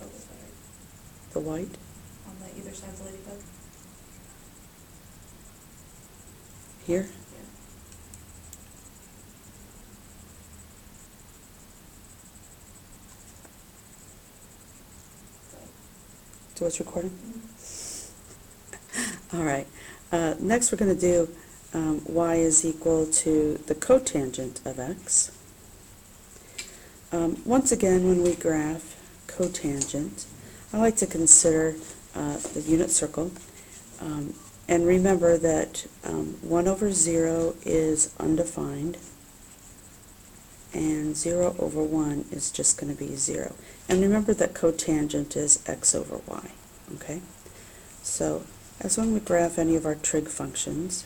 circles better. The white? On the either side of the ladybug. Here? Yeah. So it's recording? Mm-hmm. All right. Next we're going to do y is equal to the cotangent of x. Once again, when we graph cotangent, I like to consider the unit circle. And remember that 1 over 0 is undefined, and 0 over 1 is just going to be 0. And remember that cotangent is x over y. Okay? So, as when we graph any of our trig functions,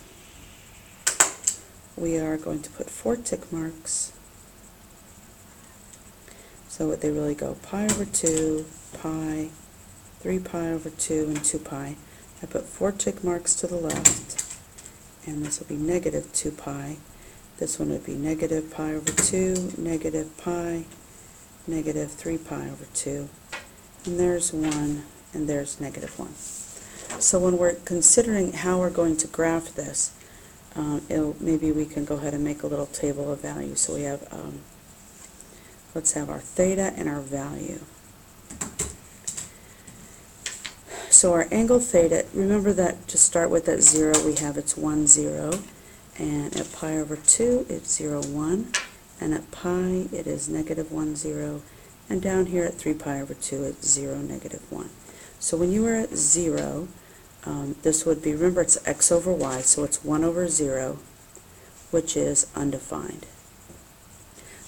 we are going to put 4 tick marks. So they really go pi over 2, pi, 3 pi over 2, and 2 pi. I put 4 tick marks to the left, and this will be negative 2 pi. This one would be negative pi over 2, negative pi, negative 3 pi over 2. And there's 1, and there's negative 1. So when we're considering how we're going to graph this, maybe we can go ahead and make a little table of values. So we have, let's have our theta and our value. So our angle theta, remember that to start with at 0 we have it's 1, 0, and at pi over 2 it's 0, 1, and at pi it is negative 1, 0, and down here at 3 pi over 2 it's 0, negative 1. So when you are at 0, this would be, remember it's x over y, so it's 1 over 0, which is undefined.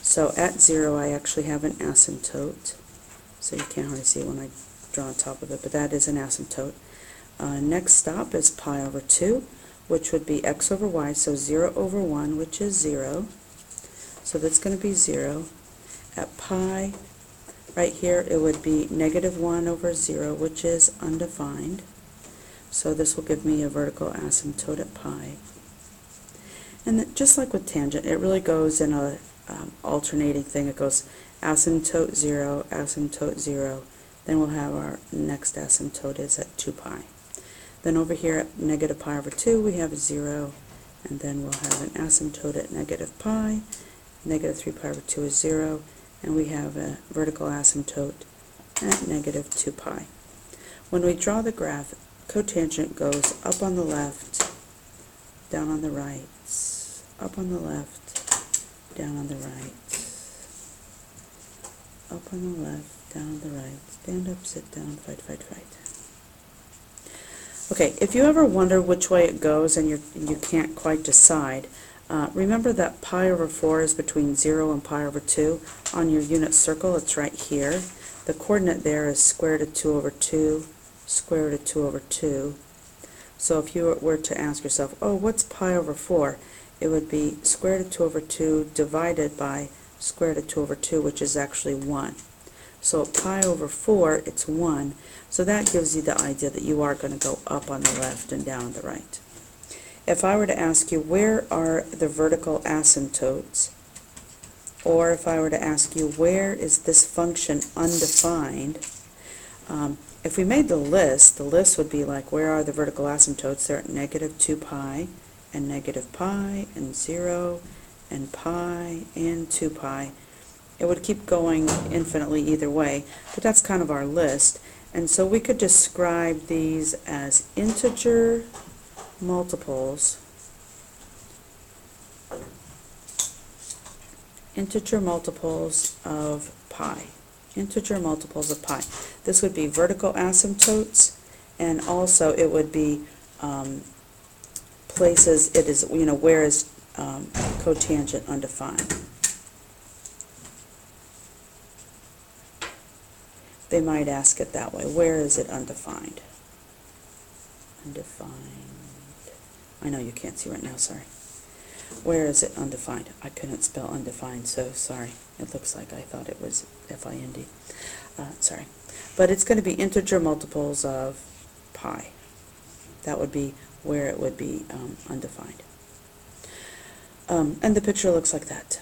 So at 0 I actually have an asymptote, so you can't hardly see it when I draw on top of it, but that is an asymptote. Next stop is pi over 2, which would be x over y, so 0 over 1, which is 0. So that's going to be 0. At pi, right here, it would be negative 1 over 0, which is undefined. So this will give me a vertical asymptote at pi. And just like with tangent, it really goes in a alternating thing. It goes asymptote 0, asymptote 0. Then we'll have our next asymptote is at 2 pi. Then over here at negative pi over 2 we have 0, and then we'll have an asymptote at negative pi. Negative 3 pi over 2 is 0, and we have a vertical asymptote at negative 2 pi. When we draw the graph, cotangent goes up on the left, down on the right, up on the left, down on the right, up on the left, down on the right, stand up, sit down, fight, fight, fight. Okay, if you ever wonder which way it goes and you can't quite decide, remember that pi over 4 is between 0 and pi over 2. On your unit circle, it's right here. The coordinate there is square root of 2 over 2, square root of 2 over 2. So if you were to ask yourself, oh, what's pi over 4? It would be square root of 2 over 2 divided by square root of 2 over 2, which is actually 1. So at pi over 4, it's 1. So that gives you the idea that you are going to go up on the left and down on the right. If I were to ask you, where are the vertical asymptotes? Or if I were to ask you, where is this function undefined? If we made the list would be like, where are the vertical asymptotes? They're at negative 2 pi, and negative pi, and 0, and pi, and 2 pi. It would keep going infinitely either way, but that's kind of our list. And so we could describe these as integer multiples of pi. Integer multiples of pi. This would be vertical asymptotes, and also it would be places it is, where is cotangent undefined. They might ask it that way. Where is it undefined? Undefined. I know you can't see right now, sorry. Where is it undefined? I couldn't spell undefined, so sorry. It looks like I thought it was F-I-N-D. Sorry. But it's going to be integer multiples of pi. That would be where it would be undefined. And the picture looks like that.